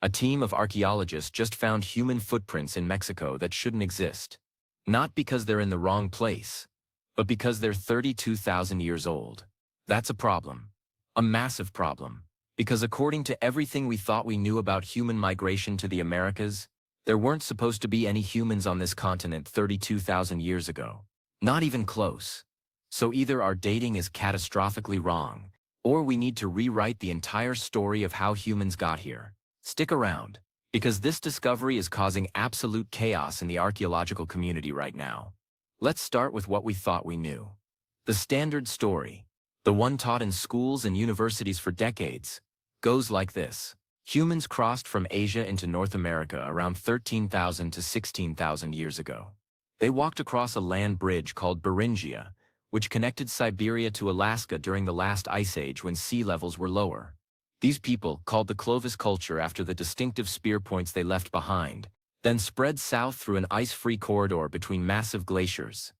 A team of archaeologists just found human footprints in Mexico that shouldn't exist. Not because they're in the wrong place, but because they're 32,000 years old. That's a problem. A massive problem. Because according to everything we thought we knew about human migration to the Americas, there weren't supposed to be any humans on this continent 32,000 years ago. Not even close. So either our dating is catastrophically wrong, or we need to rewrite the entire story of how humans got here. Stick around, because this discovery is causing absolute chaos in the archaeological community right now. Let's start with what we thought we knew. The standard story, the one taught in schools and universities for decades, goes like this. Humans crossed from Asia into North America around 13,000 to 16,000 years ago. They walked across a land bridge called Beringia, which connected Siberia to Alaska during the last ice age when sea levels were lower. These people, called the Clovis culture after the distinctive spear points they left behind, then spread south through an ice-free corridor between massive glaciers.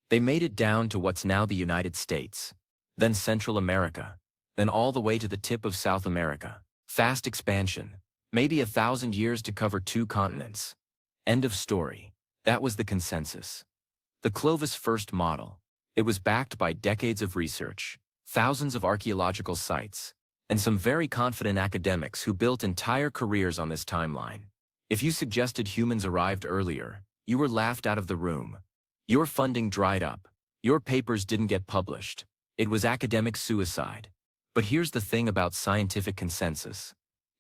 They made it down to what's now the United States, then Central America, then all the way to the tip of South America. Fast expansion, maybe 1,000 years to cover 2 continents. End of story. That was the consensus. The Clovis first model. It was backed by decades of research, thousands of archaeological sites, and some very confident academics who built entire careers on this timeline. If you suggested humans arrived earlier, you were laughed out of the room. Your funding dried up. Your papers didn't get published. It was academic suicide. But here's the thing about scientific consensus.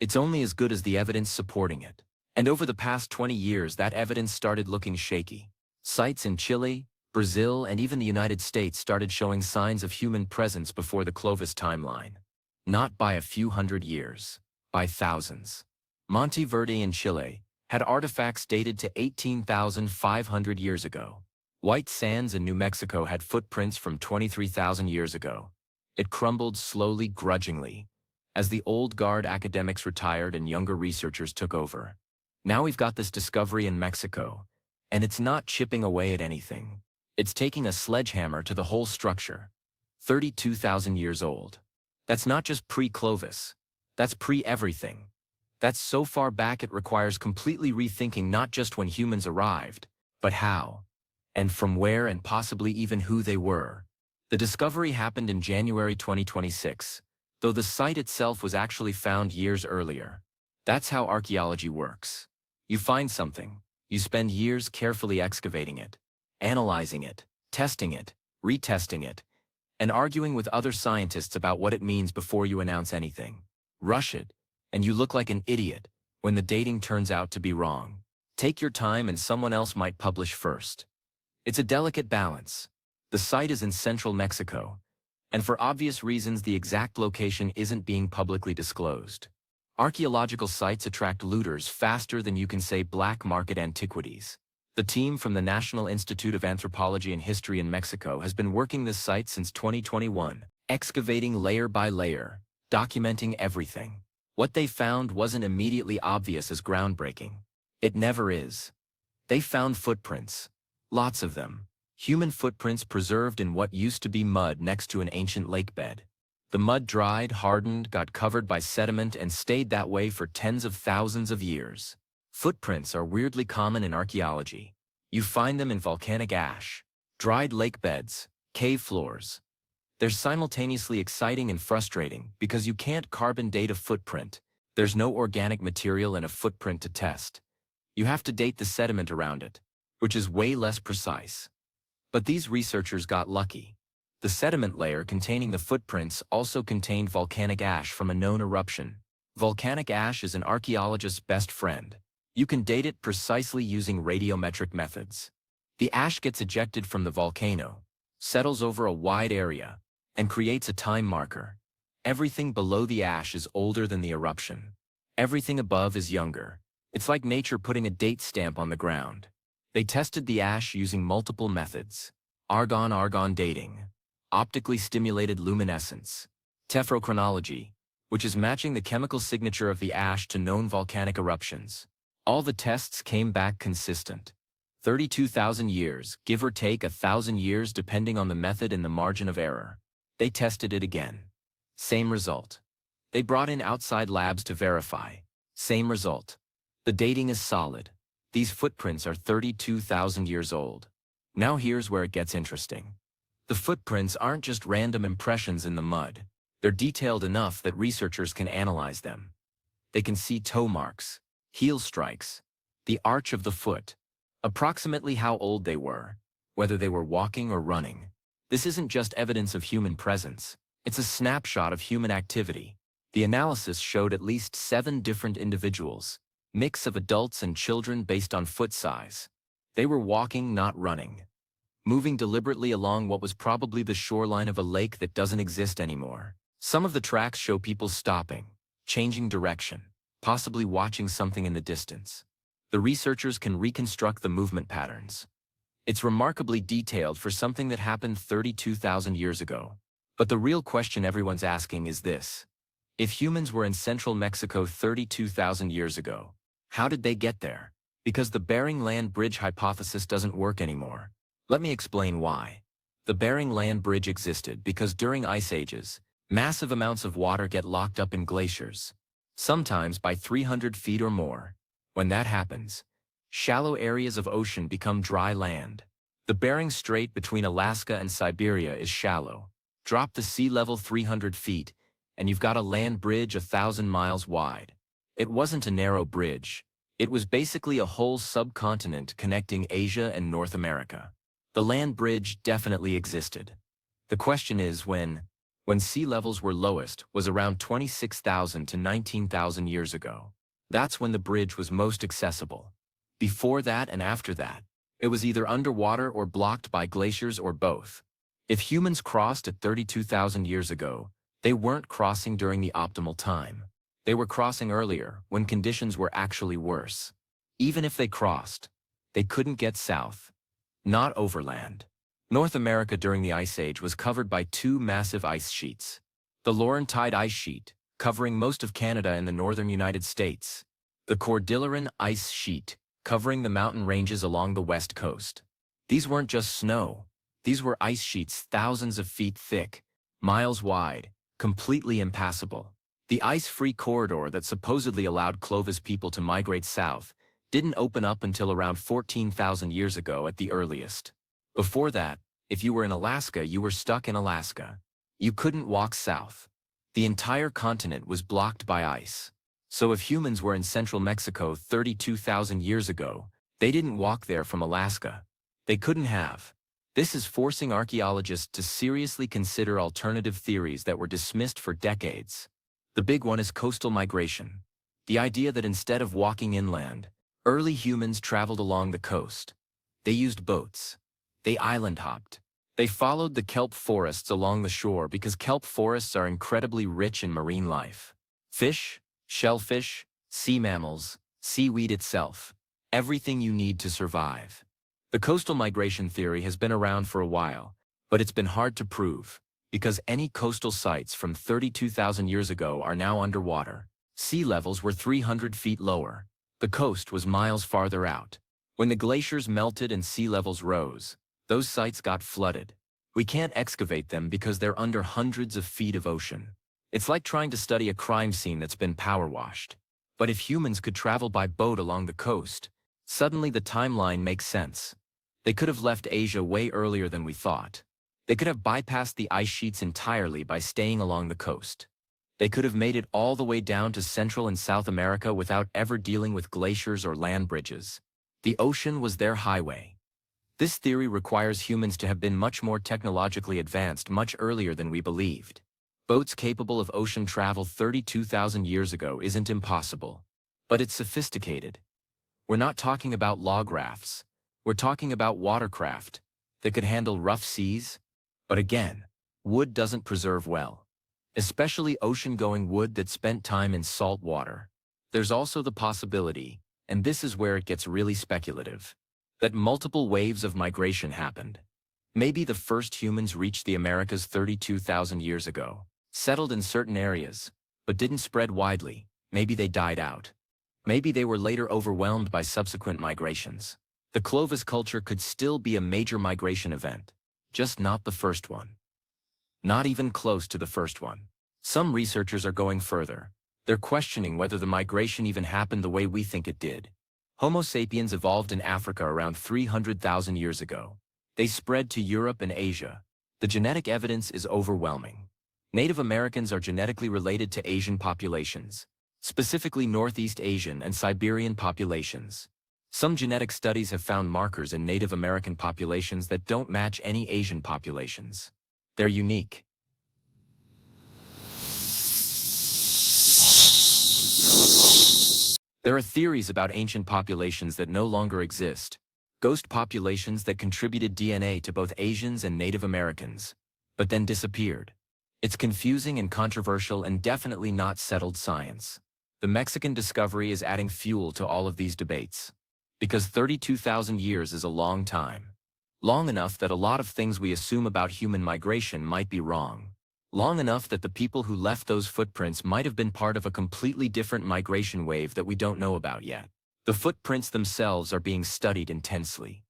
It's only as good as the evidence supporting it. And over the past 20 years, that evidence started looking shaky. Sites in Chile, Brazil, and even the United States started showing signs of human presence before the Clovis timeline. Not by a few hundred years, by thousands. Monteverde in Chile had artifacts dated to 18,500 years ago. White Sands in New Mexico had footprints from 23,000 years ago. It crumbled slowly, grudgingly, as the old guard academics retired and younger researchers took over. Now we've got this discovery in Mexico, and it's not chipping away at anything. It's taking a sledgehammer to the whole structure. 32,000 years old. That's not just pre-Clovis. That's pre-everything. That's so far back it requires completely rethinking not just when humans arrived, but how, and from where, and possibly even who they were. The discovery happened in January 2026, though the site itself was actually found years earlier. That's how archaeology works. You find something, you spend years carefully excavating it, analyzing it, testing it, retesting it, and arguing with other scientists about what it means before you announce anything. Rush it, and you look like an idiot when the dating turns out to be wrong. Take your time and someone else might publish first. It's a delicate balance. The site is in central Mexico, and for obvious reasons the exact location isn't being publicly disclosed. Archaeological sites attract looters faster than you can say black market antiquities. The team from the National Institute of Anthropology and History in Mexico has been working this site since 2021, excavating layer by layer, documenting everything. What they found wasn't immediately obvious as groundbreaking. It never is. They found footprints. Lots of them. Human footprints preserved in what used to be mud next to an ancient lake bed. The mud dried, hardened, got covered by sediment and stayed that way for tens of thousands of years. Footprints are weirdly common in archaeology. You find them in volcanic ash, dried lake beds, cave floors. They're simultaneously exciting and frustrating because you can't carbon date a footprint. There's no organic material in a footprint to test. You have to date the sediment around it, which is way less precise. But these researchers got lucky. The sediment layer containing the footprints also contained volcanic ash from a known eruption. Volcanic ash is an archaeologist's best friend. You can date it precisely using radiometric methods. The ash gets ejected from the volcano, settles over a wide area, and creates a time marker. Everything below the ash is older than the eruption. Everything above is younger. It's like nature putting a date stamp on the ground. They tested the ash using multiple methods: argon-argon dating, optically stimulated luminescence, tephrochronology, which is matching the chemical signature of the ash to known volcanic eruptions. All the tests came back consistent. 32,000 years, give or take 1,000 years depending on the method and the margin of error. They tested it again. Same result. They brought in outside labs to verify. Same result. The dating is solid. These footprints are 32,000 years old. Now here's where it gets interesting. The footprints aren't just random impressions in the mud. They're detailed enough that researchers can analyze them. They can see toe marks, heel strikes, the arch of the foot, approximately how old they were, whether they were walking or running. This isn't just evidence of human presence. It's a snapshot of human activity. The analysis showed at least 7 different individuals, mix of adults and children based on foot size. They were walking, not running, moving deliberately along what was probably the shoreline of a lake that doesn't exist anymore. Some of the tracks show people stopping, changing direction, possibly watching something in the distance. The researchers can reconstruct the movement patterns. It's remarkably detailed for something that happened 32,000 years ago. But the real question everyone's asking is this. If humans were in central Mexico 32,000 years ago, how did they get there? Because the Bering Land Bridge hypothesis doesn't work anymore. Let me explain why. The Bering Land Bridge existed because during ice ages, massive amounts of water get locked up in glaciers, sometimes by 300 feet or more. When that happens, shallow areas of ocean become dry land. The Bering Strait between Alaska and Siberia is shallow. Drop the sea level 300 feet, and you've got a land bridge 1,000 miles wide. It wasn't a narrow bridge. It was basically a whole subcontinent connecting Asia and North America. The land bridge definitely existed. The question is when sea levels were lowest was around 26,000 to 19,000 years ago. That's when the bridge was most accessible. Before that and after that, it was either underwater or blocked by glaciers or both. If humans crossed at 32,000 years ago, they weren't crossing during the optimal time. They were crossing earlier, when conditions were actually worse. Even if they crossed, they couldn't get south. Not overland. North America during the Ice Age was covered by 2 massive ice sheets. The Laurentide Ice Sheet, covering most of Canada and the northern United States. The Cordilleran Ice Sheet, covering the mountain ranges along the west coast. These weren't just snow. These were ice sheets thousands of feet thick, miles wide, completely impassable. The ice-free corridor that supposedly allowed Clovis people to migrate south didn't open up until around 14,000 years ago at the earliest. Before that, if you were in Alaska, you were stuck in Alaska. You couldn't walk south. The entire continent was blocked by ice. So if humans were in central Mexico 32,000 years ago, they didn't walk there from Alaska. They couldn't have. This is forcing archaeologists to seriously consider alternative theories that were dismissed for decades. The big one is coastal migration. The idea that instead of walking inland, early humans traveled along the coast. They used boats. They island hopped. They followed the kelp forests along the shore because kelp forests are incredibly rich in marine life. Fish, shellfish, sea mammals, seaweed itself. Everything you need to survive. The coastal migration theory has been around for a while, but it's been hard to prove, because any coastal sites from 32,000 years ago are now underwater. Sea levels were 300 feet lower. The coast was miles farther out. When the glaciers melted and sea levels rose, those sites got flooded. We can't excavate them because they're under hundreds of feet of ocean. It's like trying to study a crime scene that's been power washed. But if humans could travel by boat along the coast, suddenly the timeline makes sense. They could have left Asia way earlier than we thought. They could have bypassed the ice sheets entirely by staying along the coast. They could have made it all the way down to Central and South America without ever dealing with glaciers or land bridges. The ocean was their highway. This theory requires humans to have been much more technologically advanced much earlier than we believed. Boats capable of ocean travel 32,000 years ago isn't impossible. But it's sophisticated. We're not talking about log rafts. We're talking about watercraft that could handle rough seas. But again, wood doesn't preserve well. Especially ocean-going wood that spent time in salt water. There's also the possibility, and this is where it gets really speculative, that multiple waves of migration happened. Maybe the first humans reached the Americas 32,000 years ago, settled in certain areas, but didn't spread widely. Maybe they died out. Maybe they were later overwhelmed by subsequent migrations. The Clovis culture could still be a major migration event, just not the first one. Not even close to the first one. Some researchers are going further. They're questioning whether the migration even happened the way we think it did. Homo sapiens evolved in Africa around 300,000 years ago. They spread to Europe and Asia. The genetic evidence is overwhelming. Native Americans are genetically related to Asian populations, specifically Northeast Asian and Siberian populations. Some genetic studies have found markers in Native American populations that don't match any Asian populations. They're unique. There are theories about ancient populations that no longer exist, ghost populations that contributed DNA to both Asians and Native Americans, but then disappeared. It's confusing and controversial and definitely not settled science. The Mexican discovery is adding fuel to all of these debates. Because 32,000 years is a long time. Long enough that a lot of things we assume about human migration might be wrong. Long enough that the people who left those footprints might have been part of a completely different migration wave that we don't know about yet. The footprints themselves are being studied intensely.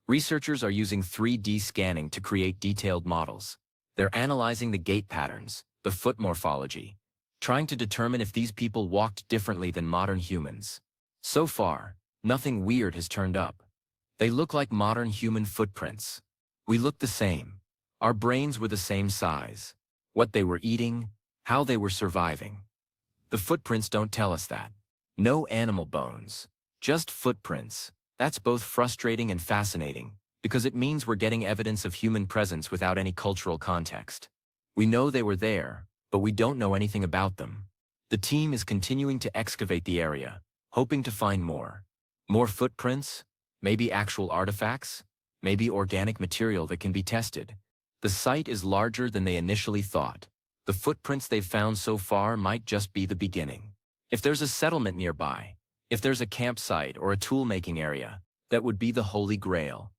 Researchers are using 3D scanning to create detailed models. They're analyzing the gait patterns, the foot morphology, trying to determine if these people walked differently than modern humans. So far, nothing weird has turned up. They look like modern human footprints. We look the same. Our brains were the same size. What they were eating, how they were surviving. The footprints don't tell us that. No animal bones, just footprints. That's both frustrating and fascinating, because it means we're getting evidence of human presence without any cultural context. We know they were there, but we don't know anything about them. The team is continuing to excavate the area, hoping to find more. More footprints? Maybe actual artifacts? Maybe organic material that can be tested. The site is larger than they initially thought. The footprints they've found so far might just be the beginning. If there's a settlement nearby, if there's a campsite or a tool-making area, that would be the holy grail.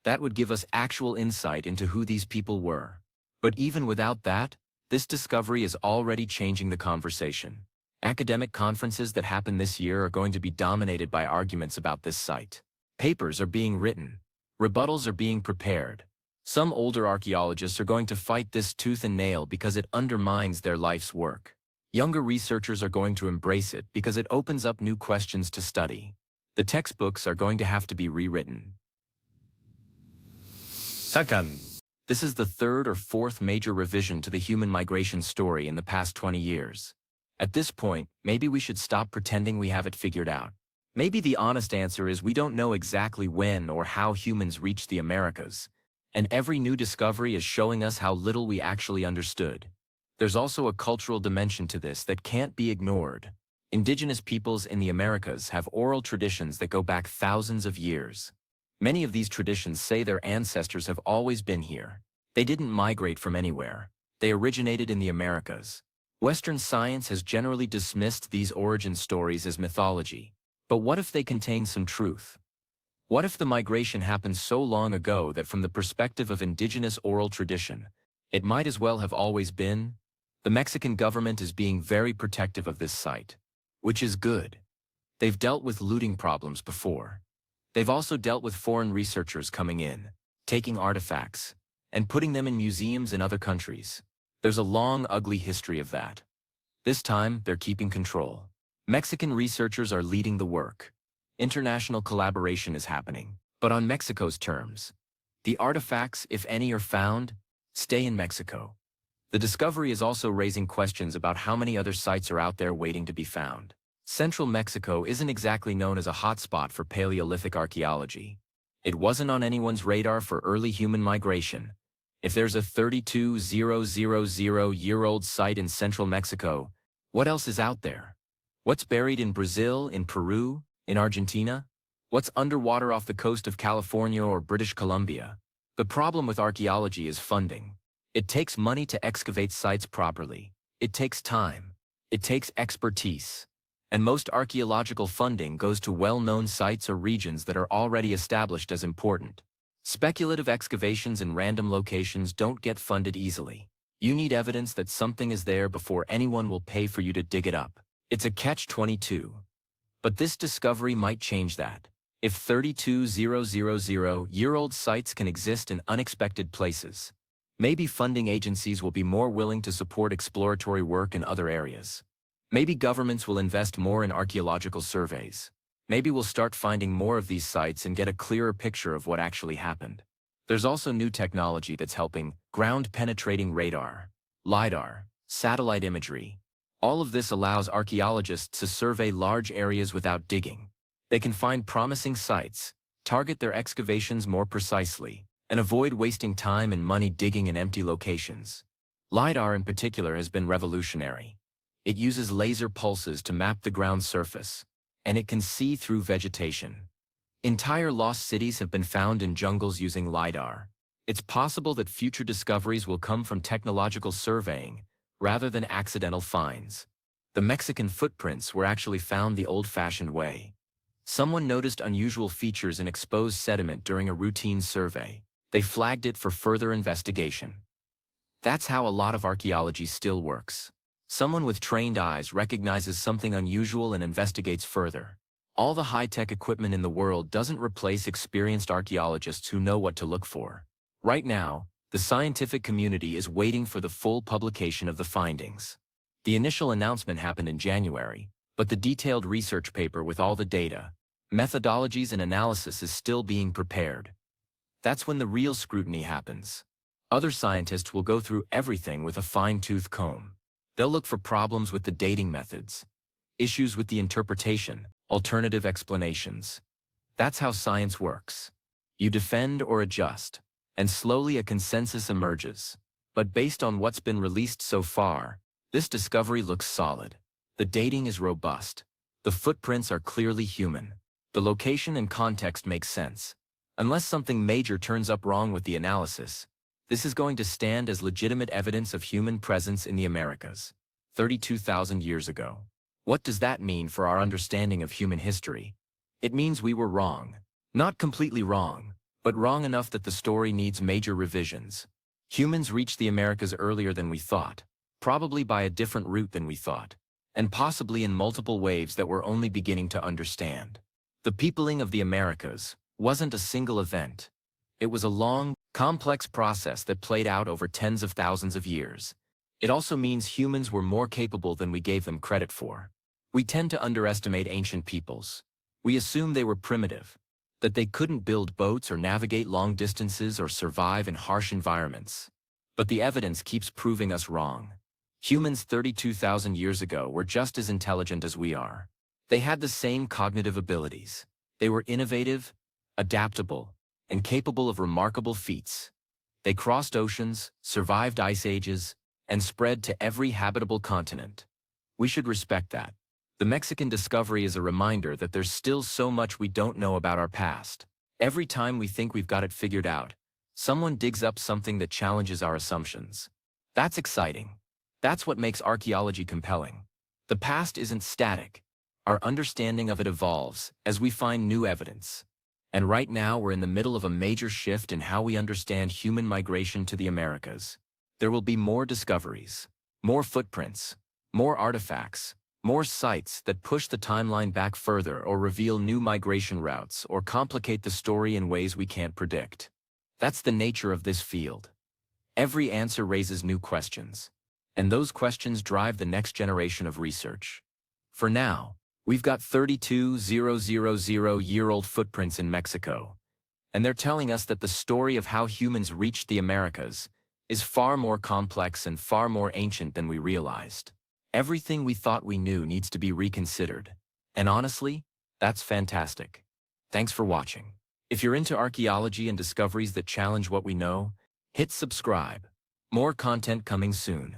That would give us actual insight into who these people were. But even without that, this discovery is already changing the conversation. Academic conferences that happen this year are going to be dominated by arguments about this site. Papers are being written. Rebuttals are being prepared. Some older archaeologists are going to fight this tooth and nail because it undermines their life's work. Younger researchers are going to embrace it because it opens up new questions to study. The textbooks are going to have to be rewritten. Second, this is the third or fourth major revision to the human migration story in the past 20 years. At this point, maybe we should stop pretending we have it figured out. Maybe the honest answer is we don't know exactly when or how humans reached the Americas. And every new discovery is showing us how little we actually understood. There's also a cultural dimension to this that can't be ignored. Indigenous peoples in the Americas have oral traditions that go back thousands of years. Many of these traditions say their ancestors have always been here. They didn't migrate from anywhere. They originated in the Americas. Western science has generally dismissed these origin stories as mythology. But what if they contain some truth? What if the migration happened so long ago that from the perspective of indigenous oral tradition, it might as well have always been? The Mexican government is being very protective of this site, which is good. They've dealt with looting problems before. They've also dealt with foreign researchers coming in, taking artifacts, and putting them in museums in other countries. There's a long, ugly history of that. This time, they're keeping control. Mexican researchers are leading the work. International collaboration is happening, but on Mexico's terms. The artifacts, if any are found, stay in Mexico. The discovery is also raising questions about how many other sites are out there waiting to be found. Central Mexico isn't exactly known as a hotspot for Paleolithic archaeology. It wasn't on anyone's radar for early human migration. If there's a 32,000-year-old site in central Mexico, what else is out there? What's buried in Brazil, in Peru, in Argentina? What's underwater off the coast of California or British Columbia? The problem with archaeology is funding. It takes money to excavate sites properly. It takes time. It takes expertise. And most archaeological funding goes to well-known sites or regions that are already established as important. Speculative excavations in random locations don't get funded easily. You need evidence that something is there before anyone will pay for you to dig it up. It's a catch-22. But this discovery might change that. If 32,000-year-old sites can exist in unexpected places, maybe funding agencies will be more willing to support exploratory work in other areas. Maybe governments will invest more in archaeological surveys. Maybe we'll start finding more of these sites and get a clearer picture of what actually happened. There's also new technology that's helping: ground-penetrating radar, LiDAR, satellite imagery. All of this allows archaeologists to survey large areas without digging. They can find promising sites, target their excavations more precisely, and avoid wasting time and money digging in empty locations. LiDAR in particular has been revolutionary. It uses laser pulses to map the ground surface, and it can see through vegetation. Entire lost cities have been found in jungles using LiDAR. It's possible that future discoveries will come from technological surveying rather than accidental finds. The Mexican footprints were actually found the old-fashioned way. Someone noticed unusual features in exposed sediment during a routine survey. They flagged it for further investigation. That's how a lot of archaeology still works. Someone with trained eyes recognizes something unusual and investigates further. All the high-tech equipment in the world doesn't replace experienced archaeologists who know what to look for. Right now, the scientific community is waiting for the full publication of the findings. The initial announcement happened in January, but the detailed research paper with all the data, methodologies and analysis is still being prepared. That's when the real scrutiny happens. Other scientists will go through everything with a fine-tooth comb. They'll look for problems with the dating methods, issues with the interpretation, alternative explanations. That's how science works. You defend or adjust, and slowly a consensus emerges. But based on what's been released so far, this discovery looks solid. The dating is robust. The footprints are clearly human. The location and context make sense. Unless something major turns up wrong with the analysis, this is going to stand as legitimate evidence of human presence in the Americas, 32,000 years ago. What does that mean for our understanding of human history? It means we were wrong. Not completely wrong, but wrong enough that the story needs major revisions. Humans reached the Americas earlier than we thought, probably by a different route than we thought, and possibly in multiple waves that we're only beginning to understand. The peopling of the Americas wasn't a single event. It was a long, complex process that played out over tens of thousands of years. It also means humans were more capable than we gave them credit for. We tend to underestimate ancient peoples. We assume they were primitive, that they couldn't build boats or navigate long distances or survive in harsh environments. But the evidence keeps proving us wrong. Humans 32,000 years ago were just as intelligent as we are. They had the same cognitive abilities. They were innovative, adaptable, and capable of remarkable feats. They crossed oceans, survived ice ages, and spread to every habitable continent. We should respect that. The Mexican discovery is a reminder that there's still so much we don't know about our past. Every time we think we've got it figured out, someone digs up something that challenges our assumptions. That's exciting. That's what makes archaeology compelling. The past isn't static. Our understanding of it evolves as we find new evidence. And right now we're in the middle of a major shift in how we understand human migration to the Americas. There will be more discoveries, more footprints, more artifacts, more sites that push the timeline back further or reveal new migration routes or complicate the story in ways we can't predict. That's the nature of this field. Every answer raises new questions, and those questions drive the next generation of research. For now, we've got 32,000-year-old footprints in Mexico, and they're telling us that the story of how humans reached the Americas is far more complex and far more ancient than we realized. Everything we thought we knew needs to be reconsidered. And honestly, that's fantastic. Thanks for watching. If you're into archaeology and discoveries that challenge what we know, hit subscribe. More content coming soon.